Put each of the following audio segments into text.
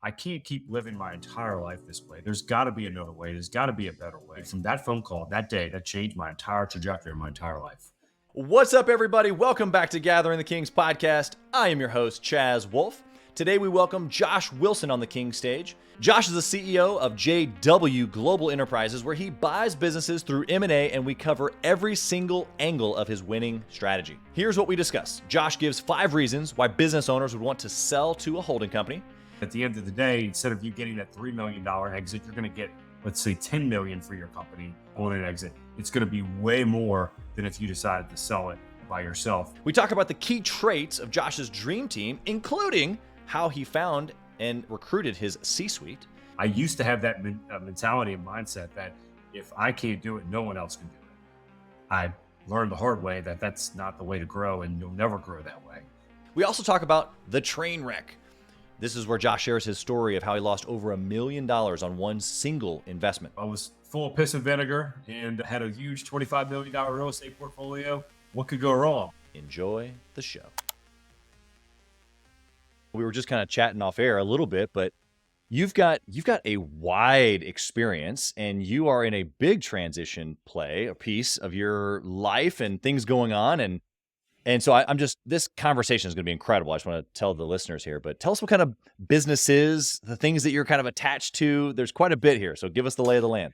I can't keep living my entire life this way. There's got to be another way. There's got to be a better way. From that phone call that day, that changed my entire trajectory of my entire life. What's up, everybody? Welcome back to Gathering the Kings podcast. I am your host, Chaz Wolfe. Today, we welcome Josh Wilson on the King stage. Josh is the CEO of JW Global Enterprises, where he buys businesses through M&A, and we cover every single angle of his winning strategy. Here's what we discuss. Josh gives 5 reasons why business owners would want to sell to a holding company. At the end of the day, instead of you getting that $3 million exit, you're going to get, let's say, $10 million for your company on an exit. It's going to be way more than if you decided to sell it by yourself. We talk about the key traits of Josh's dream team, including how he found and recruited his C-suite. I used to have that mentality and mindset that if I can't do it, no one else can do it. I learned the hard way that that's not the way to grow, and you'll never grow that way. We also talk about the train wreck. This is where Josh shares his story of how he lost over $1 million on one single investment. I was full of piss and vinegar and had a huge $25 million real estate portfolio. What could go wrong? Enjoy the show. We were just kind of chatting off air a little bit, but you've got a wide experience, and you are in a big transition play, a piece of your life and things going on. And so this conversation is going to be incredible. I just want to tell the listeners here, but tell us what kind of businesses, the things that you're kind of attached to. There's quite a bit here. So give us the lay of the land.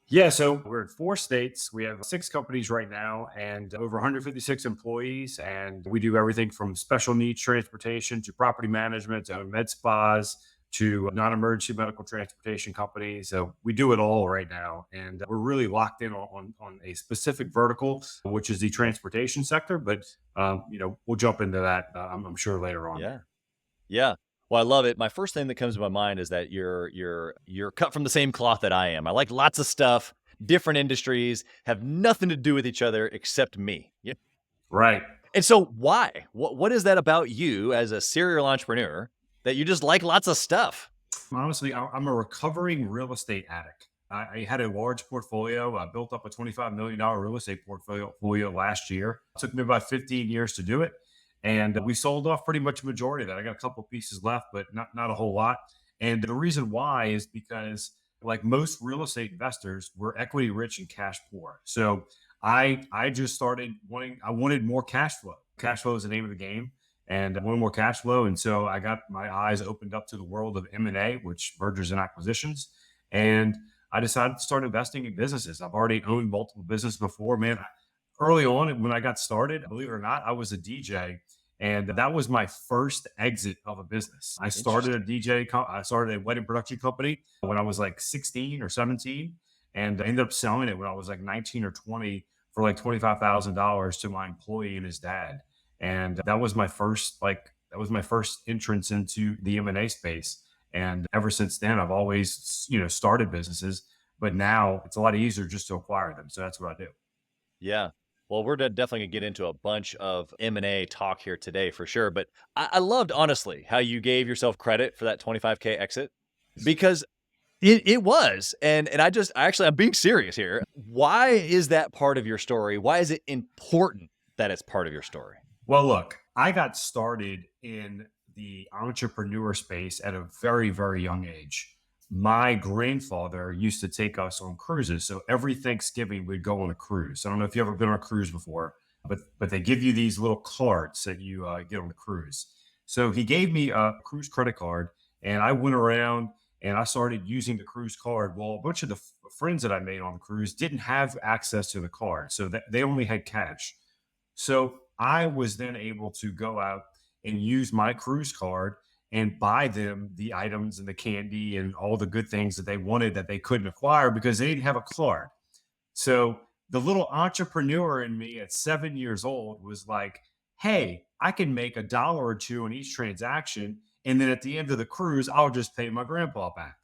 Yeah, so we're in 4 states. We have 6 companies right now and over 156 employees. And we do everything from special needs transportation to property management to med spas to non-emergency medical transportation companies. So we do it all right now. And we're really locked in on a specific vertical, which is the transportation sector. But, we'll jump into that, I'm sure, later on. Yeah. Well, I love it. My first thing that comes to my mind is that you're cut from the same cloth that I am. I like lots of stuff, different industries, have nothing to do with each other except me. Yeah. Right. And so why? What is that about you as a serial entrepreneur that you just like lots of stuff? Honestly, I'm a recovering real estate addict. I had a large portfolio. I built up a $25 million real estate portfolio last year. It took me about 15 years to do it. And we sold off pretty much a majority of that. I got a couple pieces left, but not a whole lot. And the reason why is because, like most real estate investors, we're equity rich and cash poor. So I just started I wanted more cash flow. Cash flow is the name of the game. And I wanted more cash flow. And so I got my eyes opened up to the world of M&A, which mergers and acquisitions. And I decided to start investing in businesses. I've already owned multiple businesses before, man. Early on, when I got started, believe it or not, I was a DJ, and that was my first exit of a business. I started I started a wedding production company when I was like 16 or 17, and I ended up selling it when I was like 19 or 20 for like $25,000 to my employee and his dad. And that was my first entrance into the M&A space. And ever since then, I've always, started businesses, but now it's a lot easier just to acquire them. So that's what I do. Yeah. Well, we're definitely going to get into a bunch of M&A talk here today for sure. But I loved, honestly, how you gave yourself credit for that 25K exit, because it was. And I'm being serious here. Why is that part of your story? Why is it important that it's part of your story? Well, look, I got started in the entrepreneur space at a very, very young age. My grandfather used to take us on cruises. So every Thanksgiving we'd go on a cruise. I don't know if you've ever been on a cruise before, but they give you these little cards that you get on the cruise. So he gave me a cruise credit card, and I went around and I started using the cruise card. Well, a bunch of the friends that I made on the cruise didn't have access to the card. So they only had cash. So I was then able to go out and use my cruise card and buy them the items and the candy and all the good things that they wanted that they couldn't acquire because they didn't have a card. So the little entrepreneur in me at 7 years old was like, hey, I can make $1 or 2 on each transaction. And then at the end of the cruise, I'll just pay my grandpa back.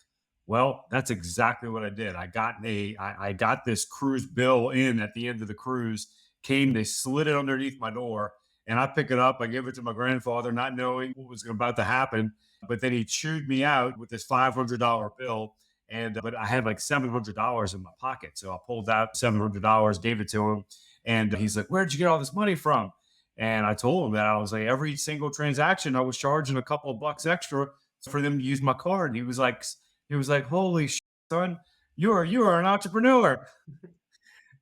Well, that's exactly what I did. I got this cruise bill in at the end of the cruise, they slid it underneath my door. And I pick it up, I give it to my grandfather, not knowing what was about to happen. But then he chewed me out with this $500 bill. But I had like $700 in my pocket. So I pulled out $700, gave it to him. And he's like, where'd you get all this money from? And I told him that I was like, every single transaction, I was charging a couple of bucks extra for them to use my card. He was like, "Holy son, you are an entrepreneur."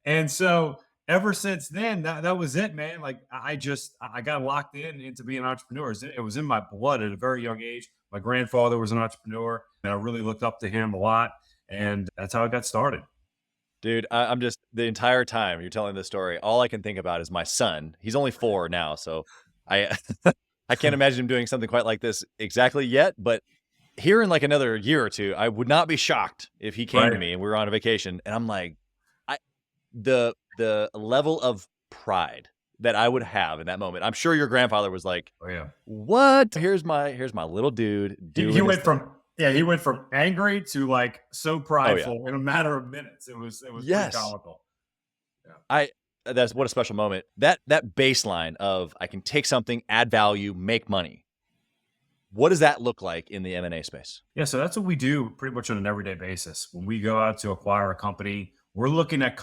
And so ever since then, that was it, man. Like I got locked into being an entrepreneur. It was in my blood at a very young age. My grandfather was an entrepreneur, and I really looked up to him a lot, and that's how I got started. Dude, I'm just the entire time you're telling this story, all I can think about is my son. He's only 4 now, so I I can't imagine him doing something quite like this exactly yet, but here in like another year or 2, I would not be shocked if he came to Right? me and we were on a vacation and I'm like, I the level of pride that I would have in that moment. I'm sure your grandfather was like, Oh yeah. "What? Here's my little dude He doing his went thing." from yeah, he went from angry to like so Oh yeah. prideful in a matter of minutes. It was pretty Yes. comical. Yeah. I That's what a special moment. That baseline of I can take something, add value, make money. What does that look like in the M&A space? Yeah, so that's what we do pretty much on an everyday basis. When we go out to acquire a company, we're looking at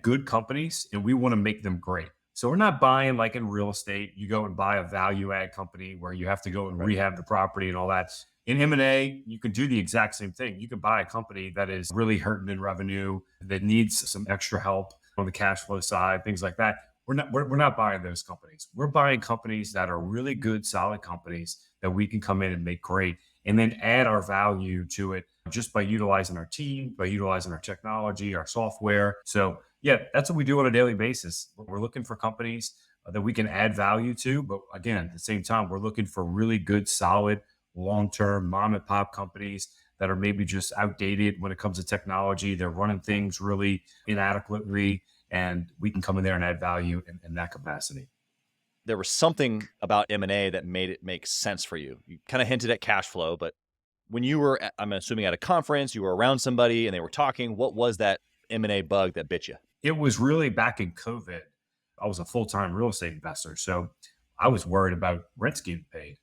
good companies and we want to make them great. So we're not buying like in real estate, you go and buy a value add company where you have to go and Right. rehab the property and all that. In M&A, you can do the exact same thing. You can buy a company that is really hurting in revenue, that needs some extra help on the cash flow side, things like that. We're not buying those companies. We're buying companies that are really good, solid companies that we can come in and make great and then add our value to it just by utilizing our team, by utilizing our technology, our software. So, yeah, that's what we do on a daily basis. We're looking for companies that we can add value to. But again, at the same time, we're looking for really good, solid, long term mom and pop companies that are maybe just outdated when it comes to technology. They're running things really inadequately, and we can come in there and add value in that capacity. There was something about M&A that made it make sense for you. You kind of hinted at cash flow, but when you were, I'm assuming at a conference, you were around somebody and they were talking, what was that M&A bug that bit you? It was really back in COVID. I was a full time real estate investor. So I was worried about rents getting paid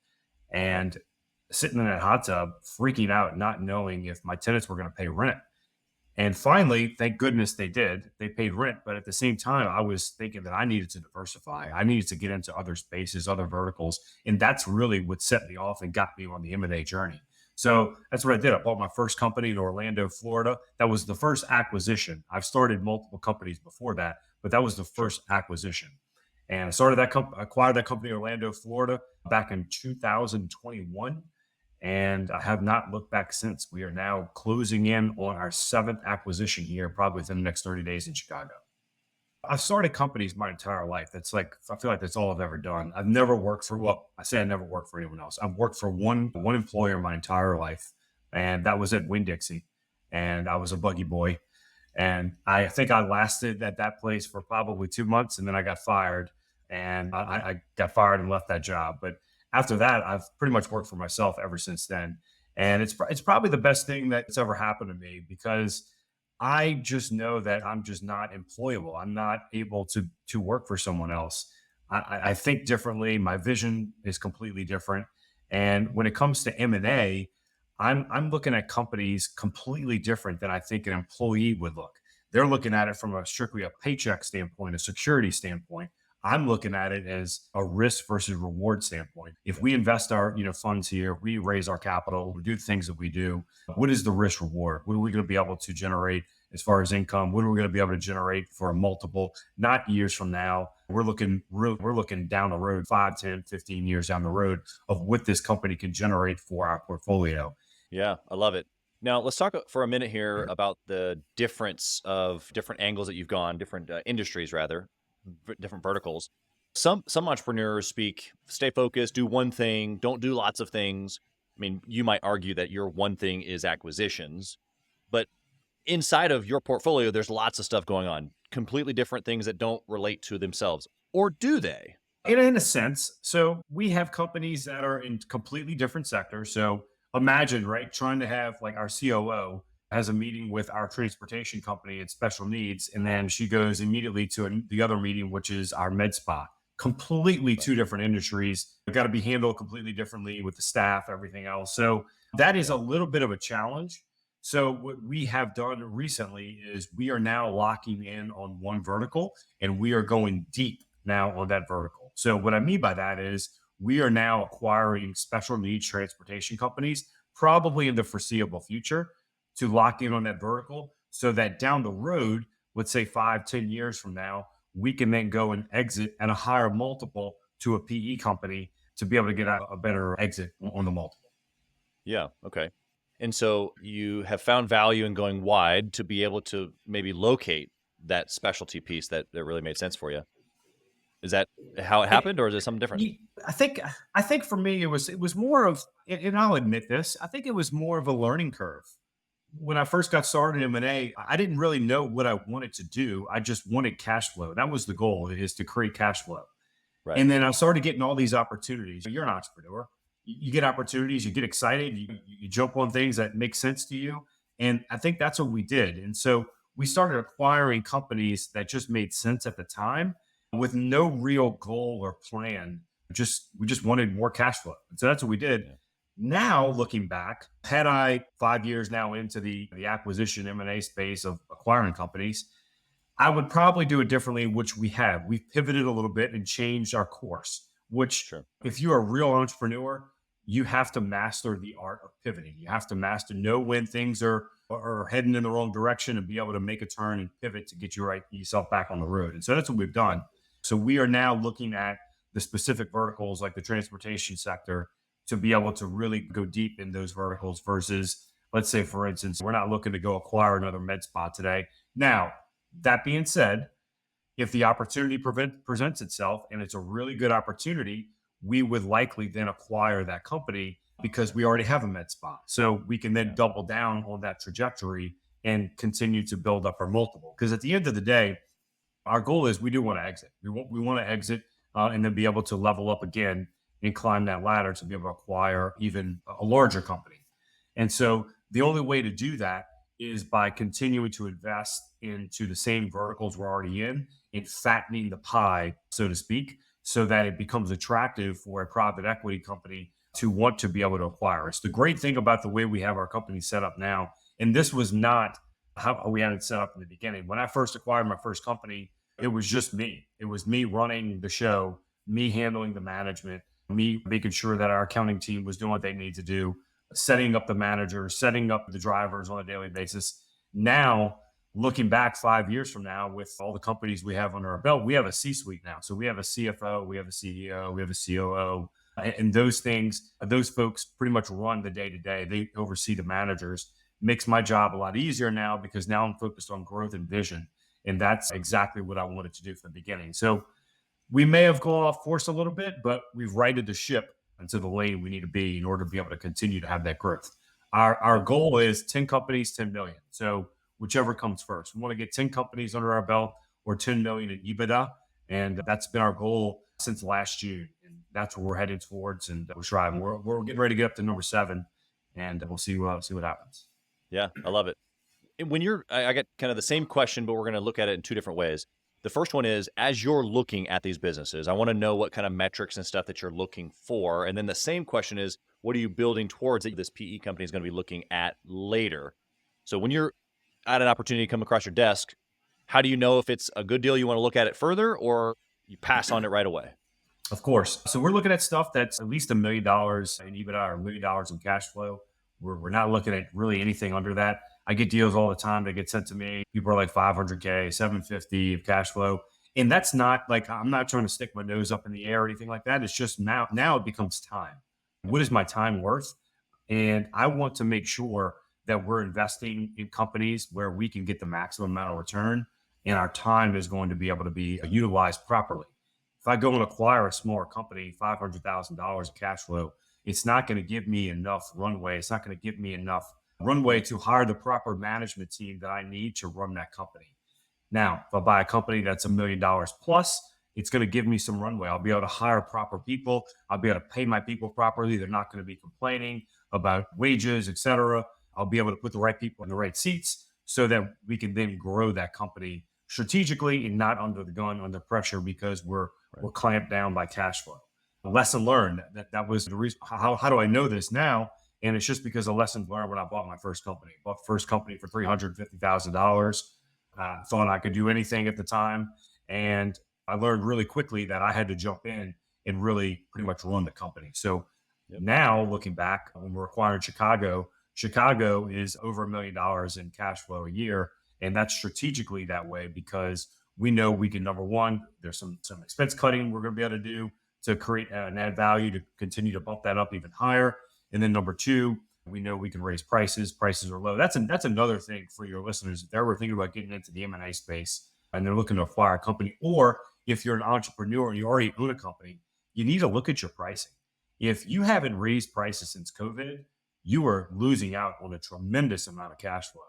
and sitting in that hot tub, freaking out, not knowing if my tenants were going to pay rent. And finally, thank goodness they did. They paid rent. But at the same time, I was thinking that I needed to diversify. I needed to get into other spaces, other verticals. And that's really what set me off and got me on the M&A journey. So that's what I did. I bought my first company in Orlando, Florida. That was the first acquisition. I've started multiple companies before that, but that was the Sure. first acquisition. And I started that company, acquired that company in Orlando, Florida back in 2021, and I have not looked back since. We are now closing in on our seventh acquisition here, probably within the next 30 days in Chicago. I've started companies my entire life. That's like I feel like that's all I've ever done. I've never worked for well, I say I never worked for anyone else. I've worked for one employer my entire life, and that was at Winn Dixie, and I was a buggy boy. And I think I lasted at that place for probably 2 months, and then I got fired, and I got fired and left that job. But after that, I've pretty much worked for myself ever since then, and it's probably the best thing that's ever happened to me because I just know that I'm just not employable. I'm not able to work for someone else. I think differently. My vision is completely different. And when it comes to M&A, I'm looking at companies completely different than I think an employee would look. They're looking at it from a strictly a paycheck standpoint, a security standpoint. I'm looking at it as a risk versus reward standpoint. If we invest our funds here, we raise our capital, we do things that we do. What is the risk reward? What are we going to be able to generate as far as income? What are we going to be able to generate for a multiple? Not years from now. We're looking down the road, 5, 10, 15 years down the road of what this company can generate for our portfolio. Yeah, I love it. Now, let's talk for a minute here about the difference of different angles that you've gone, different industries rather, different verticals. Some entrepreneurs speak, stay focused, do one thing, don't do lots of things. I mean, you might argue that your one thing is acquisitions, but inside of your portfolio, there's lots of stuff going on, completely different things that don't relate to themselves. Or do they? In a sense. So we have companies that are in completely different sectors. So imagine, right, trying to have like our COO has a meeting with our transportation company at special needs, and then she goes immediately to the other meeting, which is our med spa. Completely Right. two different industries. They've got to be handled completely differently with the staff, everything else. So that is a Yeah. little bit of a challenge. So what we have done recently is we are now locking in on one vertical and we are going deep now on that vertical. So what I mean by that is we are now acquiring special needs transportation companies, probably in the foreseeable future, to lock in on that vertical so that down the road, let's say 5, 10 years from now, we can then go and exit at a higher multiple to a PE company to be able to get a better exit on the multiple. Yeah. Okay. And so you have found value in going wide to be able to maybe locate that specialty piece that really made sense for you. Is that how it It, happened, or is it something different? Ye I think for me, it was more of, and I'll admit this, I think it was more of a learning curve. When I first got started in M&A, I didn't really know what I wanted to do. I just wanted cash flow. That was the goal, is to create cash flow. Right. And then I started getting all these opportunities. You're an entrepreneur. You get opportunities, you get excited, you jump on things that make sense to you. And I think that's what we did. And so we started acquiring companies that just made sense at the time with no real goal or plan. Just we just wanted more cash flow. And so that's what we did. Yeah. Now looking back, had I 5 years now into the acquisition M&A space of acquiring companies, I would probably do it differently, which we have. We've pivoted a little bit and changed our course, which, Sure. if you're a real entrepreneur, you have to master the art of pivoting. You have to know when things are heading in the wrong direction and be able to make a turn and pivot to get yourself back on the road. And so that's what we've done. So we are now looking at the specific verticals like the transportation sector to be able to really go deep in those verticals versus, let's say, for instance, we're not looking to go acquire another med spa today. Now, that being said, if the opportunity presents itself and it's a really good opportunity, we would likely then acquire that company because we already have a med spa. So we can then Yeah. double down on that trajectory and continue to build up our multiple. Because at the end of the day, our goal is we do want to exit. We want to exit and then be able to level up again and climb that ladder to be able to acquire even a larger company. And so the only way to do that is by continuing to invest into the same verticals we're already in and fattening the pie, so to speak, so that it becomes attractive for a private equity company to want to be able to acquire. It's the great thing about the way we have our company set up now. And this was not how we had it set up in the beginning. When I first acquired my first company, it was just me. It was me running the show, me handling the management, me making sure that our accounting team was doing what they need to do, setting up the managers, setting up the drivers on a daily basis. Now, looking back 5 years from now, with all the companies we have under our belt, we have a C suite now. So we have a CFO, we have a CEO, we have a COO. And those things, those folks pretty much run the day to day. They oversee the managers. Makes my job a lot easier now because now I'm focused on growth and vision. And that's exactly what I wanted to do from the beginning. So we may have gone off course a little bit, but we've righted the ship into the lane we need to be in order to be able to continue to have that growth. Our Yeah. goal is 10 companies, 10 million. So whichever comes first. We want to get 10 companies under our belt or 10 million in EBITDA. And that's been our goal since last June. And that's where we're heading towards and we're striving. We're getting ready to get up to number 7 and we'll see what happens. Yeah. I love it. And when I got kind of the same question, but we're going to look at it in two different ways. The first one is, as you're looking at these businesses, I want to know what kind of metrics and stuff that you're looking for. And then the same question is, what are you building towards that this PE company is going to be looking at later? So when you're at an opportunity to come across your desk, how do you know if it's a good deal, you want to look at it further, or you pass on it right away? Of course. So we're looking at stuff that's at least $1 million in EBITDA or $1 million in cash flow. We're not looking at really anything under that. I get deals all the time that get sent to me. People are like 500K, 750 of cash flow. And that's not like, I'm not trying to stick my nose up in the air or anything like that. It's just now it becomes time. What is my time worth? And I want to make sure that we're investing in companies where we can get the maximum amount of return and our time is going to be able to be utilized properly. If I go and acquire a smaller company, $500,000 of cash flow, it's not going to give me enough runway. It's not going to give me enough runway to hire the proper management team that I need to run that company. Now, if I buy a company that's $1 million plus, it's going to give me some runway. I'll be able to hire proper people. I'll be able to pay my people properly. They're not going to be complaining about wages, et cetera. I'll be able to put the right people in the right seats so that we can then grow that company strategically and not under the gun, under pressure because Right. we're clamped down by cash flow. A lesson learned. That was the reason. How do I know this now? And it's just because a lesson learned when I bought my first company. I bought the first company for $350,000. Thought I could do anything at the time, and I learned really quickly that I had to jump in and really pretty much run the company. So Yep. now looking back, when we're acquiring Chicago, Chicago is over $1 million in cash flow a year. And that's strategically that way because we know we can, number one, there's some expense cutting we're going to be able to do to create and add value to continue to bump that up even higher. And then number two, we know we can raise prices. Prices are low. That's another thing for your listeners. If they were thinking about getting into the M&A space and they're looking to acquire a company, or if you're an entrepreneur and you already own a company, you need to look at your pricing. If you haven't raised prices since COVID, you are losing out on a tremendous amount of cash flow.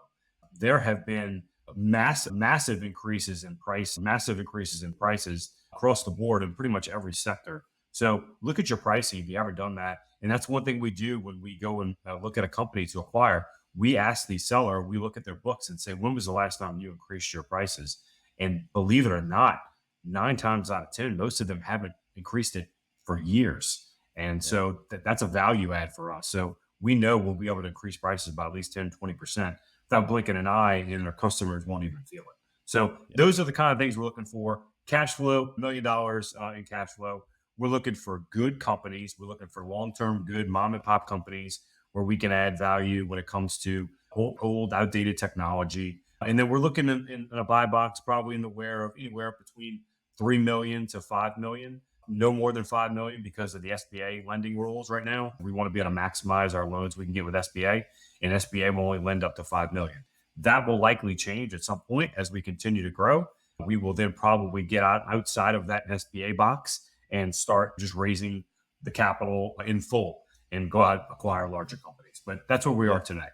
There have been massive increases in massive increases in prices across the board in pretty much every sector. So look at your pricing if you haven't done that. And that's one thing we do when we go and look at a company to acquire. We ask the seller, we look at their books and say, when was the last time you increased your prices? And believe it or not, 9 times out of 10, most of them haven't increased it for years. And Yeah. so that's a value add for us. So we know we'll be able to increase prices by at least 10, 20% without blinking an eye, and our customers won't even feel it. So Yeah. those are the kind of things we're looking for. Cash flow, $1 million in cash flow. We're looking for good companies. We're looking for long-term good mom and pop companies where we can add value when it comes to old outdated technology. And then we're looking in a buy box, probably in the where of anywhere between 3 million to 5 million, no more than 5 million because of the SBA lending rules right now. We want to be able to maximize our loans we can get with SBA, and SBA will only lend up to 5 million. That will likely change at some point as we continue to grow. We will then probably get outside of that SBA box and start just raising the capital in full and go out and acquire larger companies. But that's where we Yeah. are today.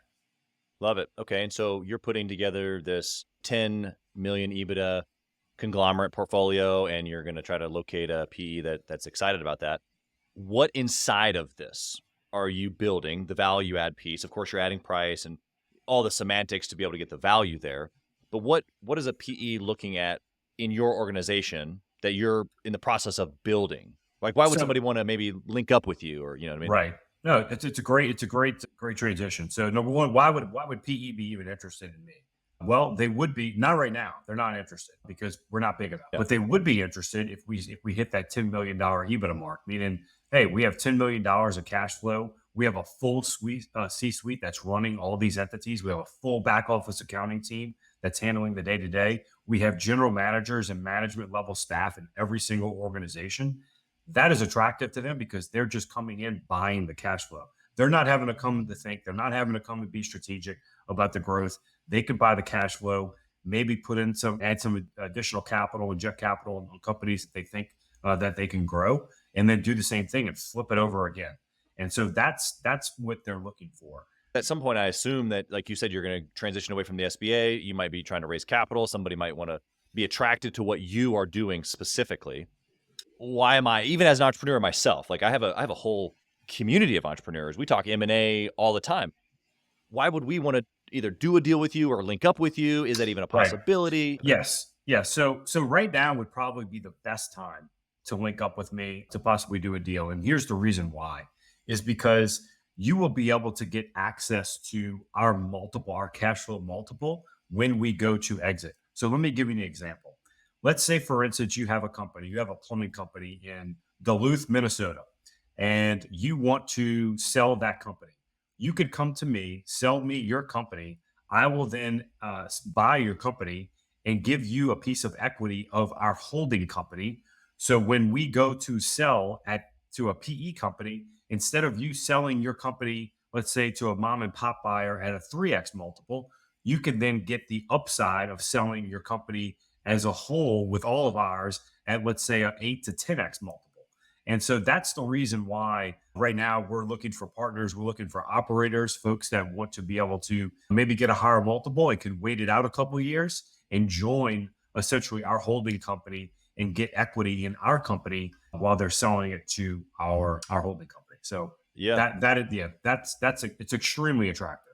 Love it. Okay. And so you're putting together this 10 million EBITDA conglomerate portfolio, and you're going to try to locate a PE that's excited about that. What inside of this are you building the value add piece? Of course, you're adding price and all the semantics to be able to get the value there. But what is a PE looking at in your organization that you're in the process of building? Like, why would So somebody want to maybe link up with you, or you know what I mean? right. No, it's a great transition. So number one, why would PE be even interested in me? Well, they would be not right now. They're not interested because we're not big enough. Yeah. But they would be interested if we hit that $10 million EBITDA mark. Meaning, hey, we have $10 million of cash flow. We have a full C-suite that's running all these entities. We have a full back office accounting team that's handling the day to day. We have general managers and management level staff in every single organization. That is attractive to them because they're just coming in buying the cash flow. They're not having to come to think. They're not having to come and be strategic about the growth. They could buy the cash flow, maybe add some additional capital, inject capital on companies that they think that they can grow, and then do the same thing and flip it over again. And so that's what they're looking for. At some point, I assume that, like you said, you're going to transition away from the SBA. You might be trying to raise capital. Somebody might want to be attracted to what you are doing specifically. Why am I, even as an entrepreneur myself, like I have a whole community of entrepreneurs. We talk M&A all the time. Why would we want to either do a deal with you or link up with you? Is that even a Right. possibility? Yes. Yeah. So right now would probably be the best time to link up with me to possibly do a deal. And here's the reason why is because you will be able to get access to our cash flow multiple when we go to exit. So let me give you an example. Let's say, for instance, you have a plumbing company in Duluth, Minnesota, and you want to sell that company. You could come to me, sell me your company. I will then buy your company and give you a piece of equity of our holding company. So when we go to sell to a PE company, instead of you selling your company, let's say to a mom and pop buyer at a 3x multiple, you can then get the upside of selling your company as a whole with all of ours at, let's say, an 8 to 10x multiple. And so that's the reason why right now we're looking for partners. We're looking for operators, folks that want to be able to maybe get a higher multiple and can wait it out a couple of years and join essentially our holding company and get equity in our company while they're selling it to our holding company. So Yeah. it's extremely attractive.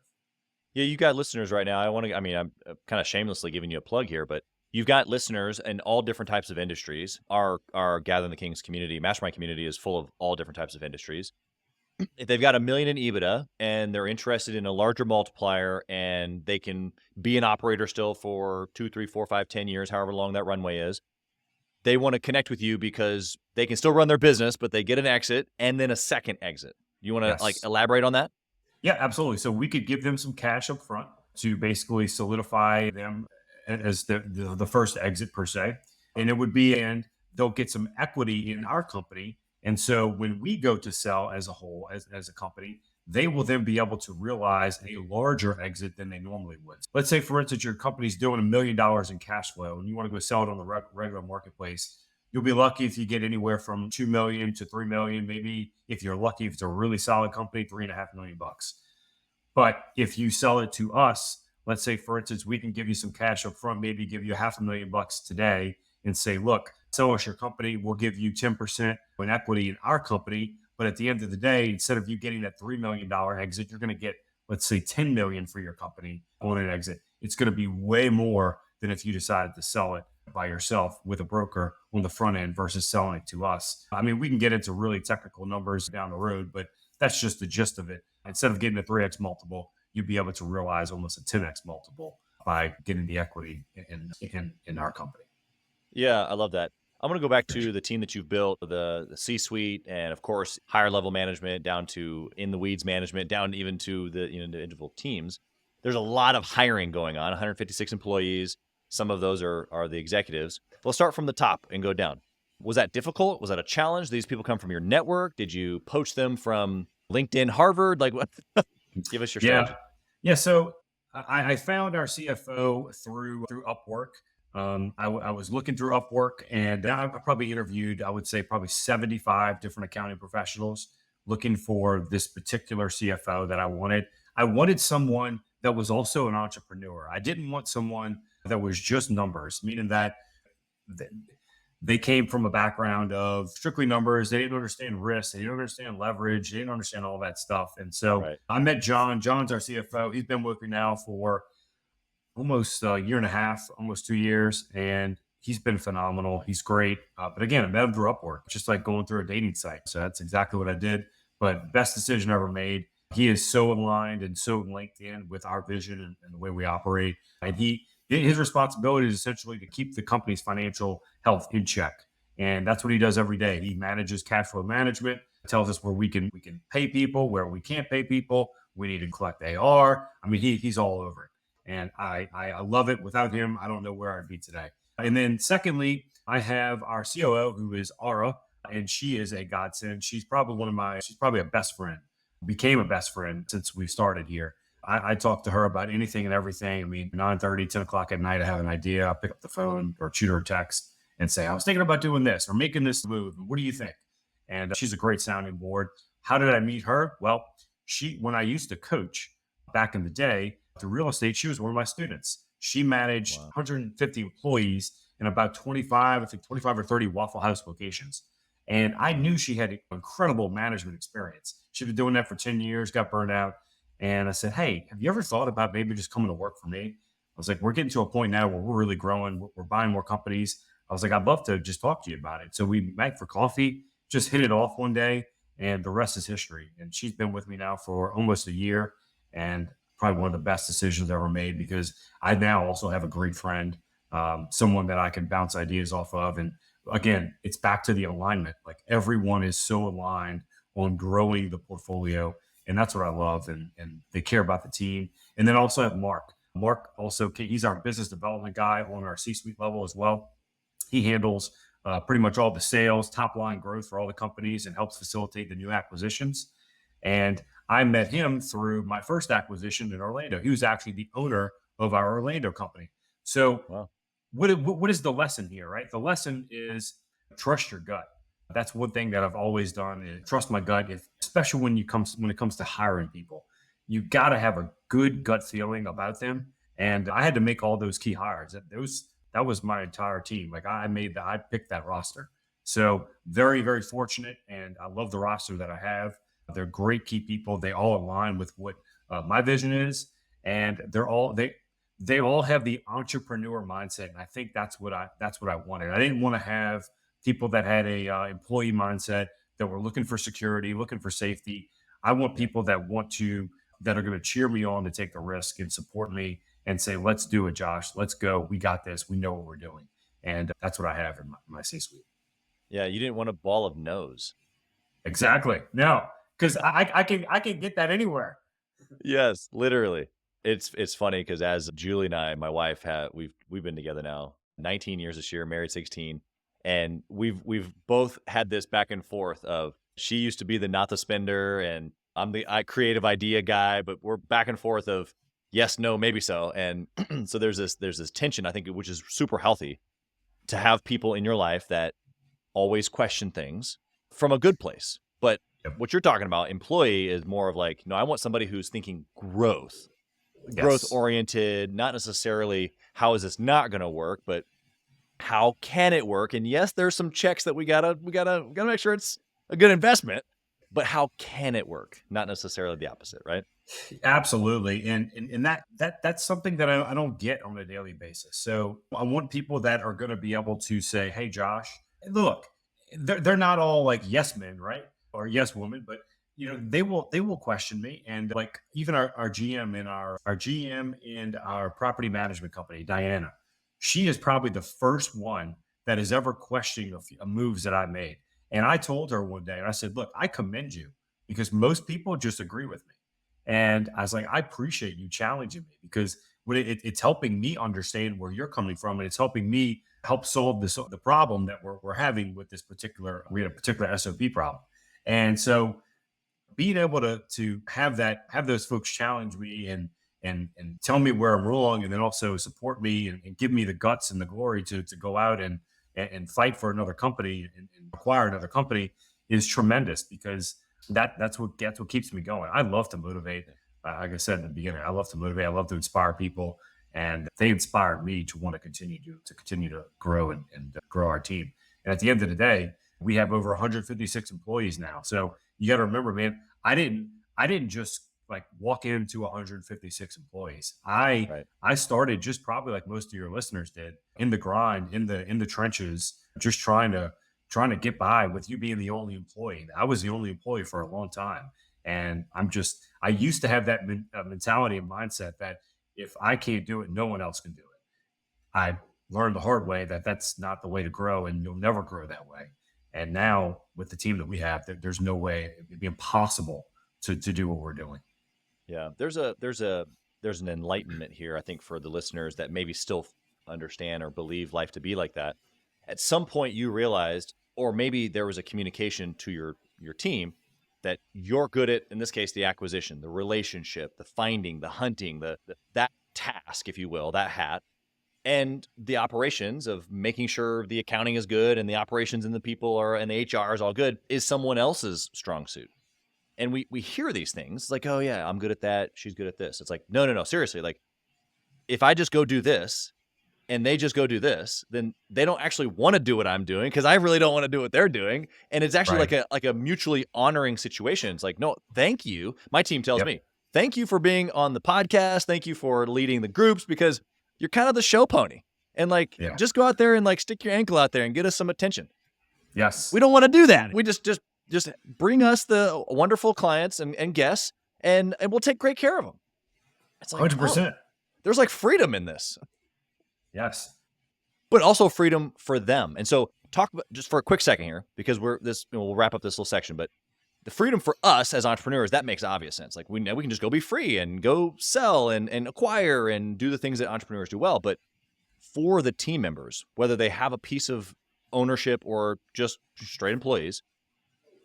Yeah, you got listeners right now. I mean, I'm kind of shamelessly giving you a plug here, but you've got listeners in all different types of industries. Our Gathering the Kings community, mastermind community, is full of all different types of industries. If they've got $1 million in EBITDA and they're interested in a larger multiplier and they can be an operator still for 2, 3, 4, 5, 10 years, however long that runway is, they want to connect with you because they can still run their business, but they get an exit and then a second exit. You want to like Yes. elaborate on that? Yeah, absolutely. So we could give them some cash up front to basically solidify them as the first exit per se. And it would be, and they'll get some equity in our company. And so when we go to sell as a whole, as a company, they will then be able to realize a larger exit than they normally would. Let's say, for instance, your company's doing $1 million in cash flow and you want to go sell it on the regular marketplace. You'll be lucky if you get anywhere from 2 million to 3 million. Maybe if you're lucky, if it's a really solid company, $3.5 million. But if you sell it to us, let's say, for instance, we can give you some cash up front, maybe give you $500,000 today and say, look, sell us your company. We'll give you 10% in equity in our company. But at the end of the day, instead of you getting that $3 million exit, you're going to get, let's say, 10 million for your company on an exit. It's going to be way more than if you decided to sell it by yourself with a broker on the front end versus selling it to us. I mean, we can get into really technical numbers down the road, but that's just the gist of it. Instead of getting a 3x multiple, you'd be able to realize almost a 10x multiple by getting the equity in our company. Yeah, I love that. I'm going to go back to the team that you've built, the C-suite, and of course, higher level management down to in the weeds management, down even to the individual teams. There's a lot of hiring going on, 156 employees. Some of those are the executives. We'll start from the top and go down. Was that difficult? Was that a challenge? These people come from your network? Did you poach them from LinkedIn, Harvard? Like, what? Give us your Yeah. strategy. Yeah. So I found our CFO through Upwork. I was looking through Upwork and I probably interviewed, I would say probably 75 different accounting professionals looking for this particular CFO that I wanted. I wanted someone that was also an entrepreneur. I didn't want someone that was just numbers, meaning that th- they came from a background of strictly numbers. They didn't understand risk. They didn't understand leverage. They didn't understand all that stuff. And so Right. I met John. John's our CFO. He's been with me now for almost a year and a half, almost 2 years, and he's been phenomenal. He's great. But again, I met him through Upwork, just like going through a dating site. So that's exactly what I did. But best decision I ever made. He is so aligned and so linked in with our vision and the way we operate. And his responsibility is essentially to keep the company's financial health in check. And that's what he does every day. He manages cash flow management, tells us where we can pay people, where we can't pay people. We need to collect AR. I mean, he's all over it and I love it. Without him, I don't know where I'd be today. And then secondly, I have our COO who is Ara, and she is a godsend. She's probably a best friend, became a best friend since we started here. I talk to her about anything and everything. I mean, 9:30, 10 o'clock at night, I have an idea. I pick up the phone or shoot her a text and say, I was thinking about doing this or making this move. What do you think? And she's a great sounding board. How did I meet her? Well, when I used to coach back in the day, through real estate, she was one of my students. She managed Wow. 150 employees in about 25, I think 25 or 30 Waffle House locations. And I knew she had incredible management experience. She'd been doing that for 10 years, got burned out. And I said, hey, have you ever thought about maybe just coming to work for me? I was like, we're getting to a point now where we're really growing. We're buying more companies. I was like, I'd love to just talk to you about it. So we met for coffee, just hit it off one day, and the rest is history. And she's been with me now for almost a year. And probably one of the best decisions ever made because I now also have a great friend, someone that I can bounce ideas off of. And again, it's back to the alignment. Like everyone is so aligned on growing the portfolio. And that's what I love. And they care about the team. And then also have Mark. Mark also, he's our business development guy on our C suite level as well. He handles pretty much all the sales, top line growth for all the companies and helps facilitate the new acquisitions. And I met him through my first acquisition in Orlando. He was actually the owner of our Orlando company. So, Wow. what is the lesson here, right? The lesson is trust your gut. That's one thing that I've always done is trust my gut, especially when it comes to hiring people. You got to have a good gut feeling about them. And I had to make all those key hires. That was my entire team. Like I picked that roster. So very, very fortunate. And I love the roster that I have. They're great key people. They all align with what my vision is, and they all have the entrepreneur mindset. And I think that's what I wanted. I didn't want to have people that had a employee mindset that were looking for security, looking for safety. I want Yeah. people that are going to cheer me on to take the risk and support me and say, "Let's do it, Josh. Let's go. We got this. We know what we're doing." And that's what I have in my C-suite. Yeah, you didn't want a ball of no's. Exactly. No, because I can get that anywhere. Yes, literally. It's funny because as Julie and I, my wife, have we've been together now 19 years this year, married 16, and we've both had this back and forth of she used to be the not the spender, and I'm the creative idea guy, but we're back and forth of yes, no, maybe so, and so there's this tension I think which is super healthy to have people in your life that always question things from a good place. But Yep. what you're talking about, employee, is more of like, no, I want somebody who's thinking growth Yes. oriented, not necessarily how is this not going to work, but how can it work? And yes, there's some checks that we gotta make sure it's a good investment, but how can it work? Not necessarily the opposite, right? Absolutely. And that's something that I don't get on a daily basis. So I want people that are going to be able to say, hey, Josh, look, they're not all like yes men, right? Or yes women, but they will question me. And like even our GM and our GM and our property management company, Diana, she is probably the first one that has ever questioned moves that I made. And I told her one day, and I said, look, I commend you because most people just agree with me. And I was like, I appreciate you challenging me because it's helping me understand where you're coming from, and it's helping me help solve the problem that we're having with this particular we had a particular SOP problem. And so being able to have those folks challenge me and tell me where I'm wrong, and then also support me and give me the guts and the glory to go out and fight for another company and acquire another company is tremendous because that's what keeps me going. I love to motivate. Like I said in the beginning, I love to motivate. I love to inspire people, and they inspired me to want to continue to grow and grow our team. And at the end of the day, we have over 156 employees now. So you got to remember, man, I didn't just like walk into 156 employees. I Right. I started just probably like most of your listeners did in the grind, in the trenches, just trying to get by with you being the only employee. I was the only employee for a long time. And I used to have that mentality and mindset that if I can't do it, no one else can do it. I learned the hard way that that's not the way to grow and you'll never grow that way. And now with the team that we have, there's no way it'd be impossible to do what we're doing. Yeah. There's an enlightenment here, I think, for the listeners that maybe still understand or believe life to be like that. At some point you realized, or maybe there was a communication to your team that you're good at, in this case, the acquisition, the relationship, the finding, the hunting, the that task, if you will, that hat, and the operations of making sure the accounting is good and the operations and the people are and the HR is all good is someone else's strong suit. And we hear these things like, oh yeah, I'm good at that. She's good at this. It's like, no, no, no, seriously. Like if I just go do this and they just go do this, then they don't actually want to do what I'm doing because I really don't want to do what they're doing. And it's actually Right. like a mutually honoring situation. It's like, no, thank you. My team tells Yep. me, thank you for being on the podcast. Thank you for leading the groups because you're kind of the show pony. And like, Yeah. just go out there and like stick your ankle out there and get us some attention. We Yes. don't want to do that. We just bring us the wonderful clients and guests and we'll take great care of them. It's like, oh, 100%. there's like freedom in this, Yes. but also freedom for them. And so talk about just for a quick second here, because we'll wrap up this little section, but the freedom for us as entrepreneurs, that makes obvious sense. Like we know we can just go be free and go sell and acquire and do the things that entrepreneurs do well. But for the team members, whether they have a piece of ownership or just straight employees,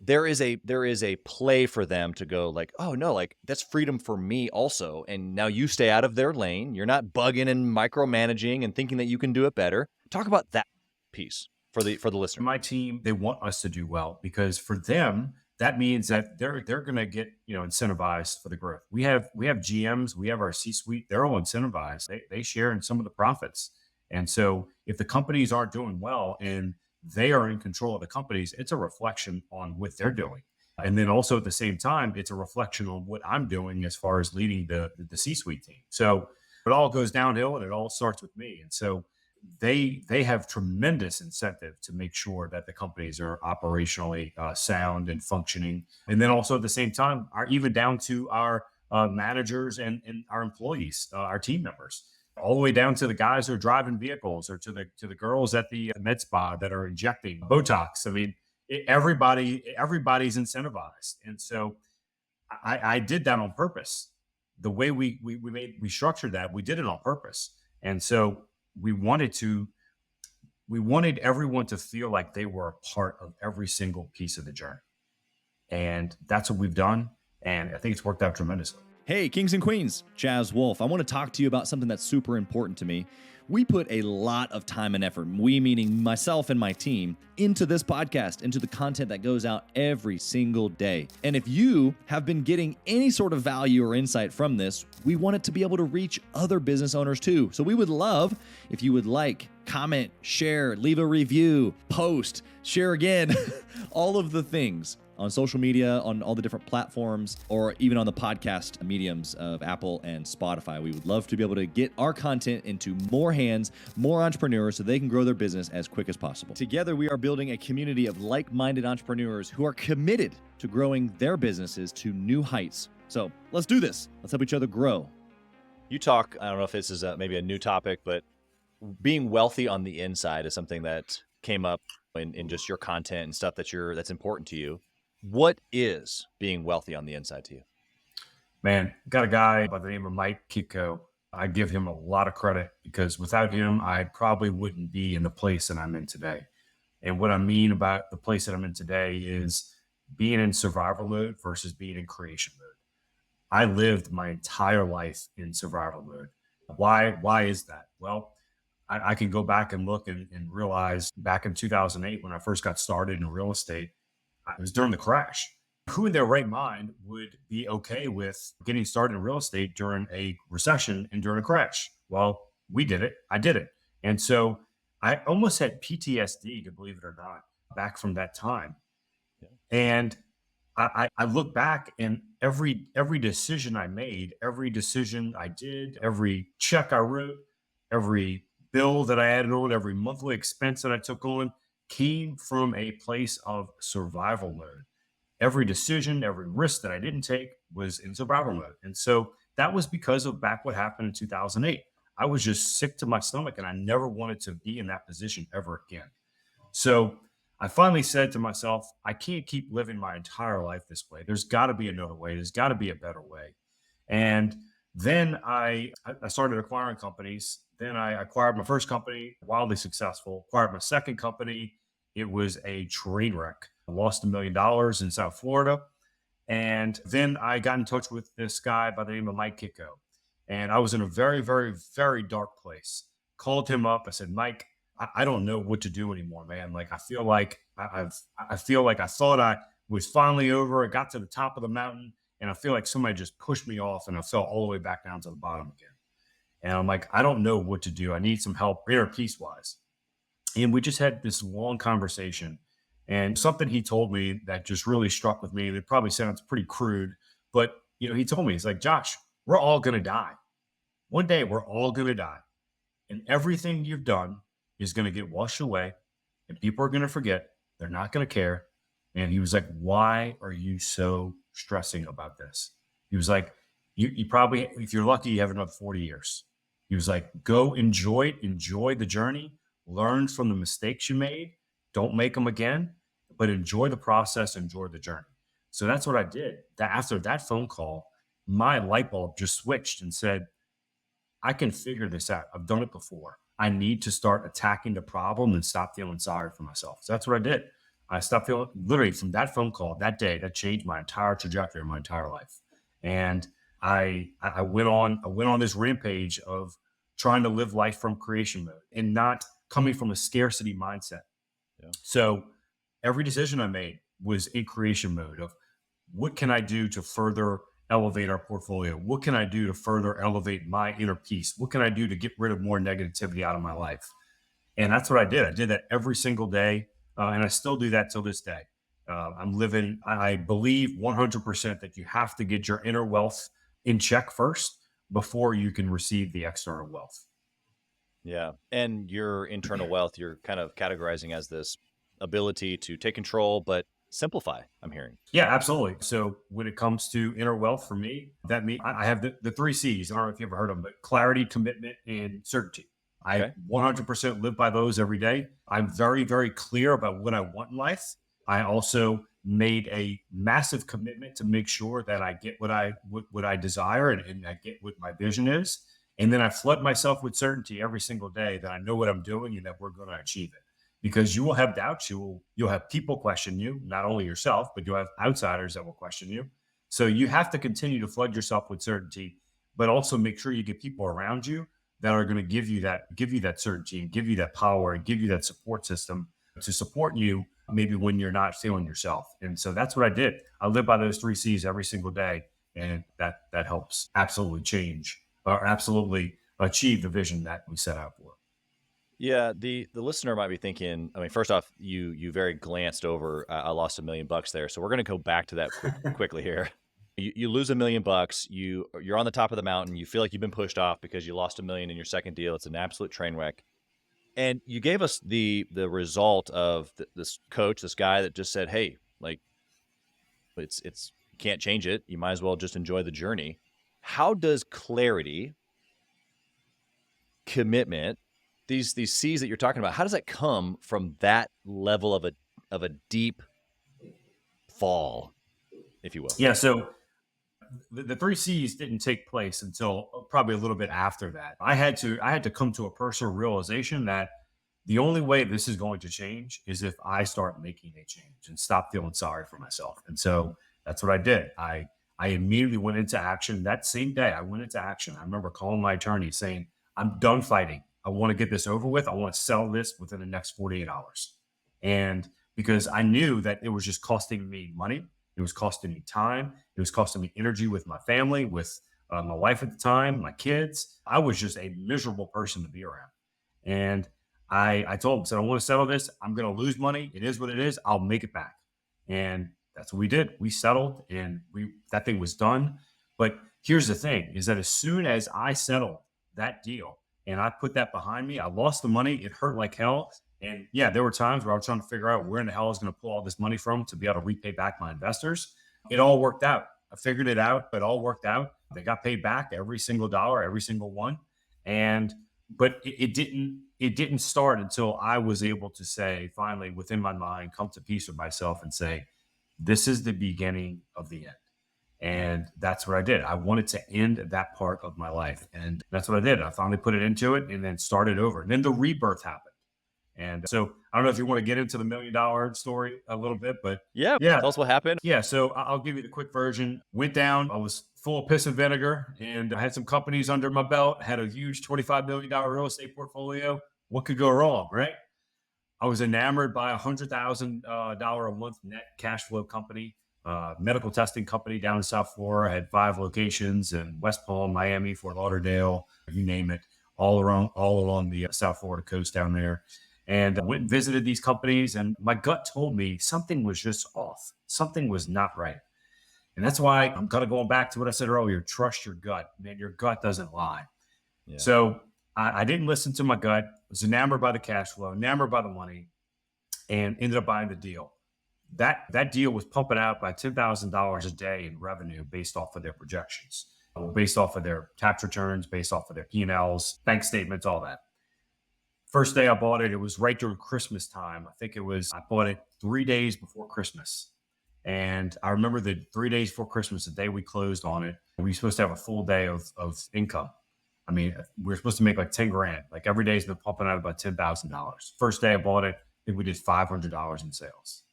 there is a play for them to go like, oh no, like that's freedom for me also. And now you stay out of their lane. You're not bugging and micromanaging and thinking that you can do it better. Talk about that piece for the listener. My team, they want us to do well because for them, that means that they're going to get incentivized for the growth. We have GMs, we have our C-suite. They're all incentivized. They share in some of the profits, and so if the companies aren't doing well and they are in control of the companies, it's a reflection on what they're doing, and then also at the same time, it's a reflection on what I'm doing as far as leading the C-suite team. So it all goes downhill, and it all starts with me, and so they have tremendous incentive to make sure that the companies are operationally sound and functioning, and then also at the same time, are even down to our managers and our employees, our team members. all the way down to the guys who are driving vehicles or to the girls at the med spa that are injecting Botox. I mean, everybody's incentivized, and so I did that on purpose. The way we structured that, we did it on purpose, and so we wanted to we wanted everyone to feel like they were a part of every single piece of the journey, and that's what we've done, and I think it's worked out tremendously. Hey, Kings and Queens, Chaz Wolfe. I want to talk to you about something that's super important to me. We put a lot of time and effort, we meaning myself and my team, into this podcast, into the content that goes out every single day. And if you have been getting any sort of value or insight from this, we want it to be able to reach other business owners too. So we would love if you would like, comment, share, leave a review, post, share again, all of the things on social media, on all the different platforms, or even on the podcast mediums of Apple and Spotify. We would love to be able to get our content into more hands, more entrepreneurs, so they can grow their business as quick as possible. Together, we are building a community of like-minded entrepreneurs who are committed to growing their businesses to new heights. So let's do this. Let's help each other grow. You talk, I don't know if this is maybe a new topic, but being wealthy on the inside is something that came up in just your content and stuff that's important to you. What is being wealthy on the inside to you? Man, got a guy by the name of Mike Kiko. I give him a lot of credit because without him, I probably wouldn't be in the place that I'm in today. And what I mean about the place that I'm in today is being in survival mode versus being in creation mode. I lived my entire life in survival mode. Why is that? Well, I can go back and look and realize back in 2008 when I first got started in real estate, it was during the crash. Who in their right mind would be okay with getting started in real estate during a recession and during a crash? Well, we did it. I did it. And so I almost had PTSD, to believe it or not, back from that time. Yeah. And I look back and every decision I made, every decision I did, every check I wrote, every bill that I added on, every monthly expense that I took on came from a place of survival mode. Every decision, every risk that I didn't take was in survival mode. And so that was because of back what happened in 2008. I was just sick to my stomach and I never wanted to be in that position ever again. So I finally said to myself, I can't keep living my entire life this way. There's got to be another way. There's got to be a better way. And then I started acquiring companies. Then I acquired my first company, wildly successful. Acquired my second company. It was a train wreck. I lost $1 million in South Florida. And then I got in touch with this guy by the name of Mike Kiko. And I was in a very, very, very dark place. Called him up. I said, Mike, I don't know what to do anymore, man. Like I feel like I feel like I thought I was finally over. I got to the top of the mountain and I feel like somebody just pushed me off and I fell all the way back down to the bottom again. And I'm like, I don't know what to do. I need some help inner peace wise. And we just had this long conversation. And something he told me that just really struck with me. It probably sounds pretty crude, but he told me, he's like, Josh, we're all gonna die. One day we're all gonna die. And everything you've done is gonna get washed away, and people are gonna forget. They're not gonna care. And he was like, why are you so stressing about this? He was like, you probably, if you're lucky, you have another 40 years. He was like, go enjoy it, enjoy the journey, learn from the mistakes you made. Don't make them again, but enjoy the process, enjoy the journey. So that's what I did. That after that phone call, my light bulb just switched and said, I can figure this out. I've done it before. I need to start attacking the problem and stop feeling sorry for myself. So that's what I did. I stopped feeling literally from that phone call that day, that changed my entire trajectory of my entire life. And I went on this rampage of trying to live life from creation mode and not coming from a scarcity mindset. Yeah. So every decision I made was in creation mode of what can I do to further elevate our portfolio? What can I do to further elevate my inner peace? What can I do to get rid of more negativity out of my life? And that's what I did. I did that every single day. And I still do that till this day. I believe 100% that you have to get your inner wealth in check first before you can receive the external wealth. Yeah. And your internal wealth, you're kind of categorizing as this ability to take control, but simplify, I'm hearing. Yeah, absolutely. So when it comes to inner wealth for me, that means I have the three C's. I don't know if you ever heard of them, but clarity, commitment, and certainty. I Okay. 100% live by those every day. I'm very, very clear about what I want in life. I also made a massive commitment to make sure that I get what I desire, and I get what my vision is. And then I flood myself with certainty every single day that I know what I'm doing and that we're going to achieve it, because you will have doubts. You'll have people question you, not only yourself, but you'll have outsiders that will question you. So you have to continue to flood yourself with certainty, but also make sure you get people around you that are going to give you that certainty and give you that power and give you that support system to support you maybe when you're not feeling yourself. And so that's what I did. I live by those three C's every single day, and that helps absolutely change or absolutely achieve the vision that we set out for. Yeah, the listener might be thinking, I mean, first off, you very glanced over, I lost $1 million there. So we're going to go back to that quickly here. You lose $1 million, you're on the top of the mountain, you feel like you've been pushed off because you lost 1 million in your second deal. It's an absolute train wreck. And you gave us the result of this coach, this guy that just said, "Hey, like it's you can't change it. You might as well just enjoy the journey." How does clarity, commitment, these C's that you're talking about, how does that come from that level of a deep fall, if you will? Yeah. So the three C's didn't take place until probably a little bit after that. I had to come to a personal realization that the only way this is going to change is if I start making a change and stop feeling sorry for myself. And so that's what I did. I immediately went into action that same day. I went into action. I remember calling my attorney saying, "I'm done fighting. I want to get this over with. I want to settle this within the next 48 hours." And because I knew that it was just costing me money, it was costing me time, it was costing me energy with my family, with my wife at the time, my kids. I was just a miserable person to be around. And I told him, said, "I want to settle this. I'm going to lose money. It is what it is. I'll make it back." And that's what we did. We settled, and that thing was done. But here's the thing: is that as soon as I settled that deal and I put that behind me, I lost the money. It hurt like hell. And yeah, there were times where I was trying to figure out where in the hell I was going to pull all this money from to be able to repay back my investors. It all worked out. I figured it out, but it all worked out. They got paid back every single dollar, every single one. And but it didn't start until I was able to say, finally, within my mind, come to peace with myself and say, this is the beginning of the end. And that's what I did. I wanted to end that part of my life. And that's what I did. I finally put it into it and then started over. And then the rebirth happened. And so I don't know if you want to get into the $1 million story a little bit, but Yeah, yeah, tell us what happened. yeah. So I'll give you the quick version. Went down. I was full of piss and vinegar, and I had some companies under my belt. Had a huge $25 million real estate portfolio. What could go wrong, right? I was enamored by $100,000 a month net cash flow company, medical testing company down in South Florida. I had 5 locations in West Palm, Miami, Fort Lauderdale, you name it, all along the South Florida coast down there. And I went and visited these companies, and my gut told me something was just off. Something was not right. And that's why I'm kind of going back to what I said earlier. Trust your gut, man. Your gut doesn't lie. Yeah. So I didn't listen to my gut. Was enamored by the cash flow, enamored by the money, and ended up buying the deal. That deal was pumping out by $10,000 a day in revenue based off of their projections, based off of their tax returns, based off of their P&Ls, bank statements, all that. First day I bought it, it was right during Christmas time. I bought it 3 days before Christmas. And I remember the 3 days before Christmas, the day we closed on it, we were supposed to have a full day of income. I mean, we were supposed to make like 10 grand. Like every day's been pumping out about $10,000. First day I bought it, I think we did $500 in sales.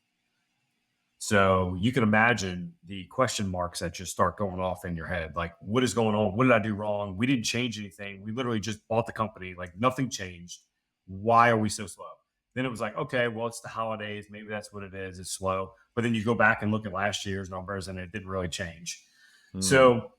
So you can imagine the question marks that just start going off in your head. Like, what is going on? What did I do wrong? We didn't change anything. We literally just bought the company. Like nothing changed. Why are we so slow? Then it was like, okay, well, it's the holidays. Maybe that's what it is. It's slow. But then you go back and look at last year's numbers and it didn't really change. So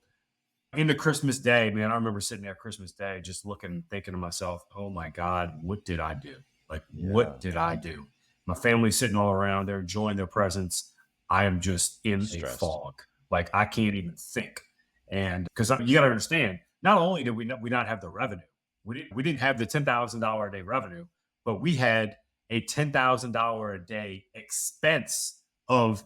into Christmas Day, man, I remember sitting there Christmas Day, just looking, thinking to myself, oh my God, what did I do? Like, what did I do? My family's sitting all around, they're enjoying their presents. I am just in a Stressed. fog. Like, I can't even think. And because you got to understand, not only did we not have the revenue, we didn't have the $10,000 a day revenue, but we had a $10,000 a day expense of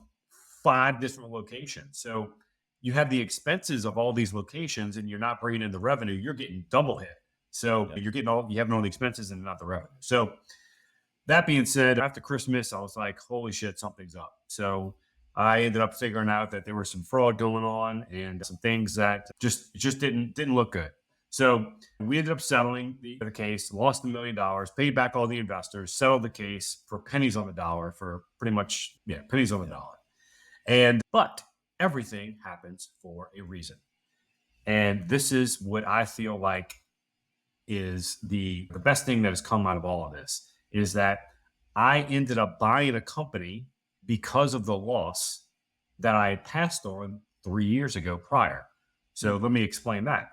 5 different locations. So you have the expenses of all these locations and you're not bringing in the revenue, you're getting double hit. So Yeah. you having all the expenses and not the revenue. So that being said, after Christmas, I was like, holy shit, something's up. So I ended up figuring out that there was some fraud going on and some things that just didn't look good. So we ended up settling the case, lost $1 million, paid back all the investors, settled the case for pennies on the dollar, for pretty much, yeah, pennies on the Yeah. dollar. And but everything happens for a reason. And this is what I feel like is the best thing that has come out of all of this is that I ended up buying a company because of the loss that I had passed on 3 years ago prior. Hmm. So let me explain that.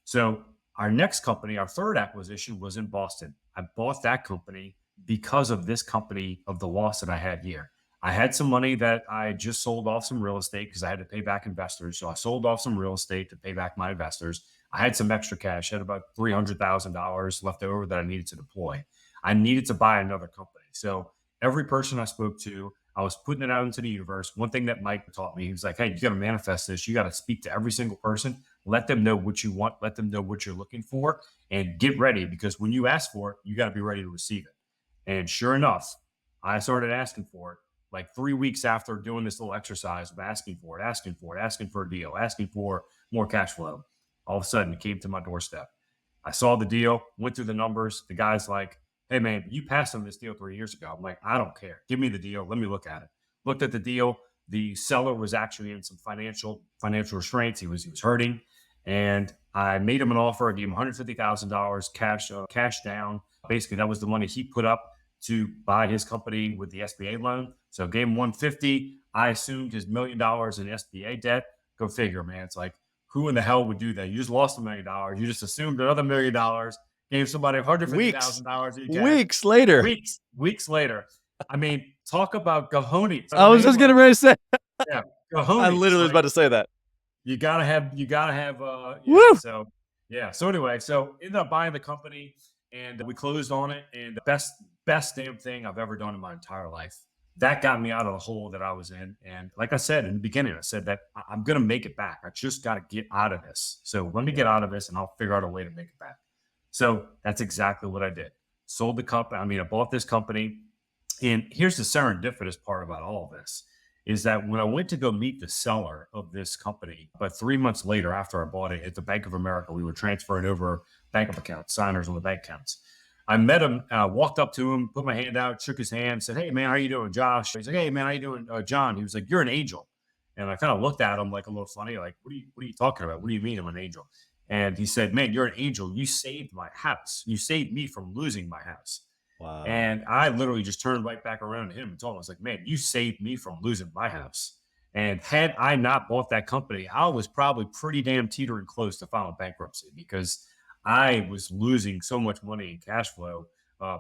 So our next company, our third acquisition, was in Boston. I bought that company because of this company, of the loss that I had here. I had some money that I just sold off some real estate because I had to pay back investors. So I sold off some real estate to pay back my investors. I had some extra cash, I had about $300,000 left over that I needed to deploy. I needed to buy another company. So every person I spoke to, I was putting it out into the universe. One thing that Mike taught me, he was like, hey, you got to manifest this. You got to speak to every single person. Let them know what you want. Let them know what you're looking for, and get ready, because when you ask for it, you got to be ready to receive it. And sure enough, I started asking for it like 3 weeks after doing this little exercise of asking for it, asking for it, asking for a deal, asking for more cash flow. All of a sudden, it came to my doorstep. I saw the deal, went through the numbers. The guy's like, hey, man, you passed on this deal 3 years ago. I'm like, I don't care. Give me the deal. Let me look at it. Looked at the deal. The seller was actually in some financial restraints. He was hurting. And I made him an offer. I gave him $150,000 cash down. Basically, that was the money he put up to buy his company with the SBA loan. So I gave him 150. I assumed his $1 million in SBA debt. Go figure, man. It's like, who in the hell would do that? You just lost $1 million. You just assumed another $1 million, gave somebody Weeks, $150,000 in cash. weeks later. Weeks later. I mean, talk about cojones. You know I what I was mean? just Like, getting ready to say, yeah, I cojones. literally was Like, about to say that. you gotta have yeah. Woo! So yeah. So anyway, so ended up buying the company and we closed on it. And the best damn thing I've ever done in my entire life. That got me out of the hole that I was in. And like I said in the beginning, I said that I'm gonna make it back. I just gotta get out of this. So let me Yeah. get out of this and I'll figure out a way to make it back. So that's exactly what I did. Sold the company. I mean, I bought this company. And here's the serendipitous part about all of this is that when I went to go meet the seller of this company, but 3 months later, after I bought it at the Bank of America, we were transferring over bank accounts, signers on the bank accounts. I met him, walked up to him, put my hand out, shook his hand, said, "Hey man, how you doing, Josh?" He's like, "Hey man, how you doing, John?" He was like, "You're an angel." And I kind of looked at him like a little funny, like, what are you talking about? What do you mean I'm an angel?" And he said, "Man, you're an angel. You saved my house. You saved me from losing my house." Wow. And I literally just turned right back around to him and told him, I was like, man, you saved me from losing my house. And had I not bought that company, I was probably pretty damn teetering close to filing bankruptcy because I was losing so much money in cash flow,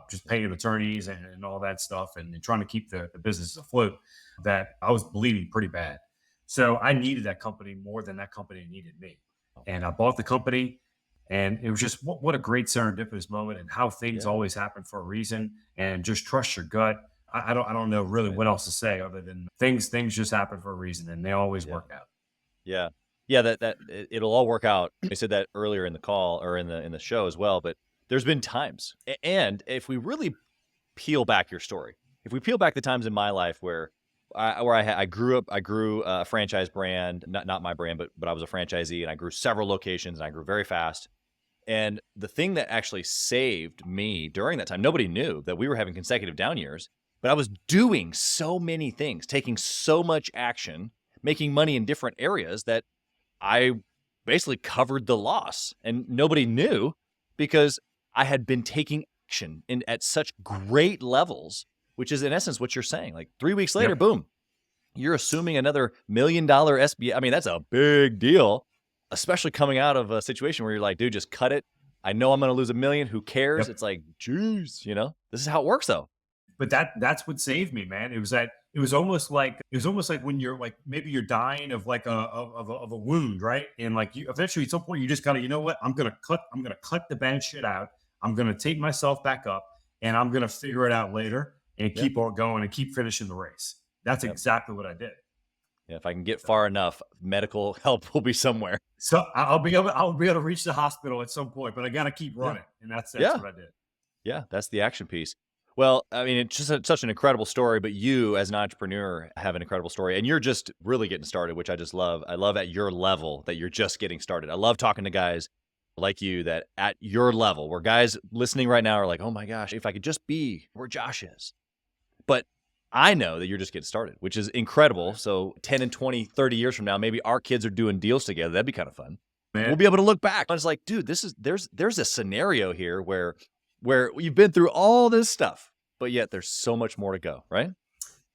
just paying attorneys and all that stuff and trying to keep the business afloat, that I was bleeding pretty bad. So I needed that company more than that company needed me. And I bought the company, and it was just what a great serendipitous moment, and how things Yeah. always happen for a reason. And just trust your gut. I don't know really Right. what else to say other than things just happen for a reason, and they always Yeah. work out. Yeah. Yeah, it'll all work out. I said that earlier in the call or in the show as well, but there's been times. And if we really peel back your story, if we peel back the times in my life where I grew up, I grew a franchise brand, not my brand, but I was a franchisee and I grew several locations and I grew very fast. And the thing that actually saved me during that time, nobody knew that we were having consecutive down years, but I was doing so many things, taking so much action, making money in different areas that I basically covered the loss. And nobody knew because I had been taking action at such great levels, which is in essence what you're saying. Like 3 weeks later, Yep. boom, you're assuming another $1 million SBA. I mean, that's a big deal, especially coming out of a situation where you're like, dude, just cut it. I know I'm going to lose $1 million. Who cares? Yep. It's like, geez, this is how it works though. But that's what saved me, man. It was almost like when you're like maybe you're dying of like a wound, right? And like you eventually at some point you just gotta, you know what? I'm gonna cut the bad shit out. I'm gonna take myself back up and I'm gonna figure it out later and Yeah. keep on going and keep finishing the race. That's Yep. exactly what I did. Yeah, if I can get far enough, medical help will be somewhere. So I'll be able to reach the hospital at some point, but I got to keep Yeah. running, and that's Yeah. what I did. Yeah, that's the action piece. Well, I mean, it's just such an incredible story, but you as an entrepreneur have an incredible story and you're just really getting started, which I just love. I love at your level that you're just getting started. I love talking to guys like you that at your level, where guys listening right now are like, oh my gosh, if I could just be where Josh is. But I know that you're just getting started, which is incredible. So 10 and 20, 30 years from now, maybe our kids are doing deals together. That'd be kind of fun. We'll Man, be able to look back. And it's like, dude, there's a scenario here where you've been through all this stuff, but yet there's so much more to go, right?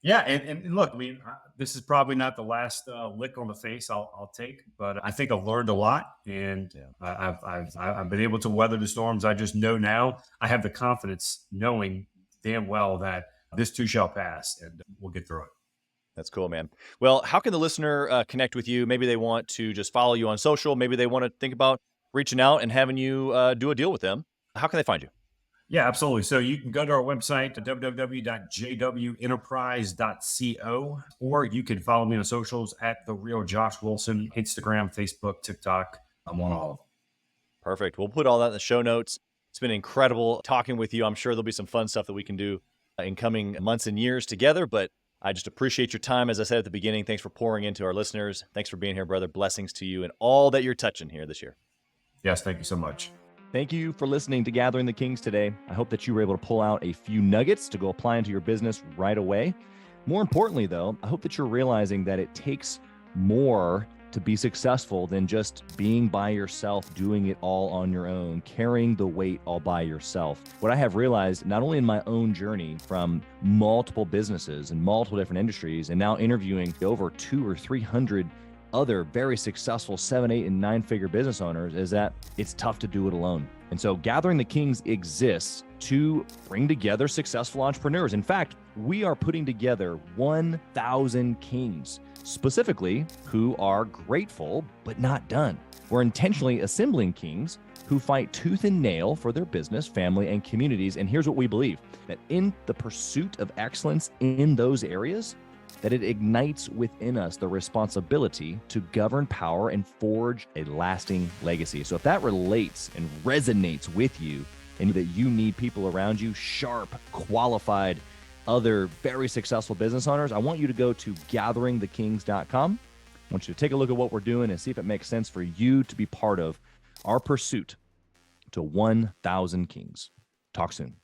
yeah, and look, I mean, this is probably not the last lick on the face I'll take, but I think I've learned a lot, and Yeah. I've been able to weather the storms. I just know now I have the confidence, knowing damn well that this too shall pass, and we'll get through it. That's cool, man. Well, how can the listener connect with you? Maybe they want to just follow you on social. Maybe they want to think about reaching out and having you do a deal with them. How can they find you? Yeah, absolutely. So you can go to our website, www.jwenterprise.co, or you can follow me on socials at The Real Josh Wilson, Instagram, Facebook, TikTok. I'm on all of them. Perfect. We'll put all that in the show notes. It's been incredible talking with you. I'm sure there'll be some fun stuff that we can do in coming months and years together, but I just appreciate your time. As I said at the beginning, thanks for pouring into our listeners. Thanks for being here, brother. Blessings to you and all that you're touching here this year. Yes, thank you so much. Thank you for listening to Gathering the Kings today. I hope that you were able to pull out a few nuggets to go apply into your business right away. More importantly, though, I hope that you're realizing that it takes more to be successful than just being by yourself, doing it all on your own, carrying the weight all by yourself. What I have realized, not only in my own journey from multiple businesses and multiple different industries, and now interviewing over 200 or 300 other very successful 7, 8, and 9-figure business owners, is that it's tough to do it alone. And so Gathering the Kings exists to bring together successful entrepreneurs. In fact, we are putting together 1,000 kings, specifically who are grateful but not done. We're intentionally assembling kings who fight tooth and nail for their business, family, and communities. And here's what we believe, that in the pursuit of excellence in those areas, that it ignites within us the responsibility to govern power and forge a lasting legacy. So if that relates and resonates with you, and that you need people around you, sharp, qualified, other very successful business owners, I want you to go to gatheringthekings.com. I want you to take a look at what we're doing and see if it makes sense for you to be part of our pursuit to 1,000 kings. Talk soon.